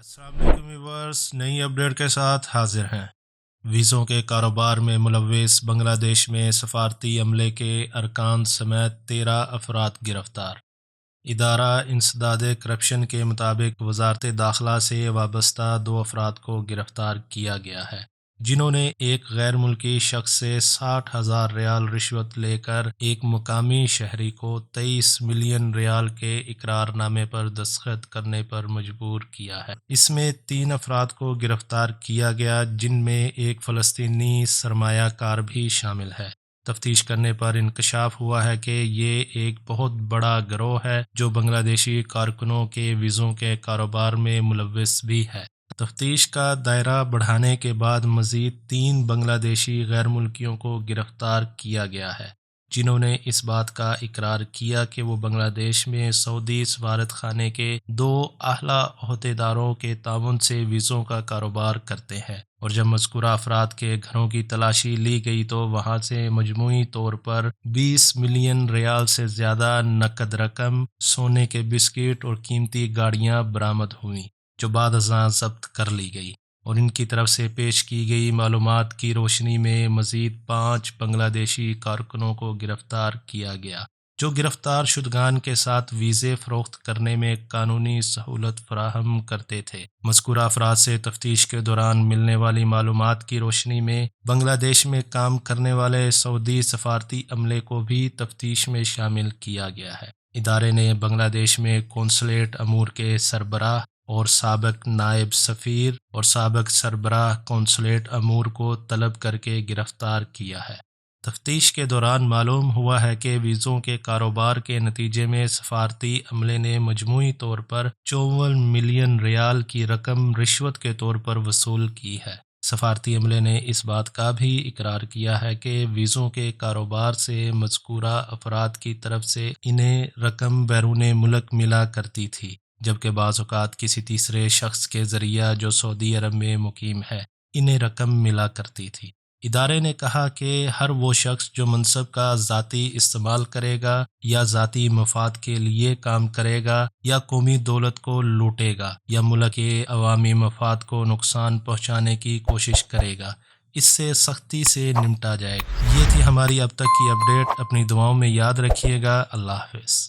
السلام علیکم ویورس، نئی اپڈیٹ کے ساتھ حاضر ہیں۔ ویزوں کے کاروبار میں ملوث بنگلہ دیش میں سفارتی عملے کے ارکان سمیت 13 افراد گرفتار۔ ادارہ انسداد کرپشن کے مطابق وزارت داخلہ سے وابستہ 2 افراد کو گرفتار کیا گیا ہے، جنہوں نے ایک غیر ملکی شخص سے 60,000 ریال رشوت لے کر ایک مقامی شہری کو 23 ملین ریال کے اقرار نامے پر دستخط کرنے پر مجبور کیا ہے۔ اس میں 3 افراد کو گرفتار کیا گیا، جن میں ایک فلسطینی سرمایہ کار بھی شامل ہے۔ تفتیش کرنے پر انکشاف ہوا ہے کہ یہ ایک بہت بڑا گروہ ہے جو بنگلہ دیشی کارکنوں کے ویزوں کے کاروبار میں ملوث بھی ہے۔ تفتیش کا دائرہ بڑھانے کے بعد مزید 3 بنگلہ دیشی غیر ملکیوں کو گرفتار کیا گیا ہے، جنہوں نے اس بات کا اقرار کیا کہ وہ بنگلہ دیش میں سعودی سفارت خانے کے 2 اعلیٰ عہدیداروں کے تعاون سے ویزوں کا کاروبار کرتے ہیں، اور جب مذکورہ افراد کے گھروں کی تلاشی لی گئی تو وہاں سے مجموعی طور پر 20 ملین ریال سے زیادہ نقد رقم، سونے کے بسکٹ اور قیمتی گاڑیاں برآمد ہوئیں، جو بعد ازاں ضبط کر لی گئی، اور ان کی طرف سے پیش کی گئی معلومات کی روشنی میں مزید 5 بنگلہ دیشی کارکنوں کو گرفتار کیا گیا، جو گرفتار شدگان کے ساتھ ویزے فروخت کرنے میں قانونی سہولت فراہم کرتے تھے۔ مذکورہ افراد سے تفتیش کے دوران ملنے والی معلومات کی روشنی میں بنگلہ دیش میں کام کرنے والے سعودی سفارتی عملے کو بھی تفتیش میں شامل کیا گیا ہے۔ ادارے نے بنگلہ دیش میں قونصلیٹ امور کے سربراہ اور سابق نائب سفیر اور سابق سربراہ قونصلیٹ امور کو طلب کر کے گرفتار کیا ہے۔ تفتیش کے دوران معلوم ہوا ہے کہ ویزوں کے کاروبار کے نتیجے میں سفارتی عملے نے مجموعی طور پر 54 ملین ریال کی رقم رشوت کے طور پر وصول کی ہے۔ سفارتی عملے نے اس بات کا بھی اقرار کیا ہے کہ ویزوں کے کاروبار سے مذکورہ افراد کی طرف سے انہیں رقم بیرون ملک ملا کرتی تھی، جبکہ بعض اوقات کسی تیسرے شخص کے ذریعہ جو سعودی عرب میں مقیم ہے انہیں رقم ملا کرتی تھی۔ ادارے نے کہا کہ ہر وہ شخص جو منصب کا ذاتی استعمال کرے گا یا ذاتی مفاد کے لیے کام کرے گا یا قومی دولت کو لوٹے گا یا ملک کے عوامی مفاد کو نقصان پہنچانے کی کوشش کرے گا، اس سے سختی سے نمٹا جائے گا۔ یہ تھی ہماری اب تک کی اپڈیٹ، اپنی دعاؤں میں یاد رکھیے گا۔ اللہ حافظ۔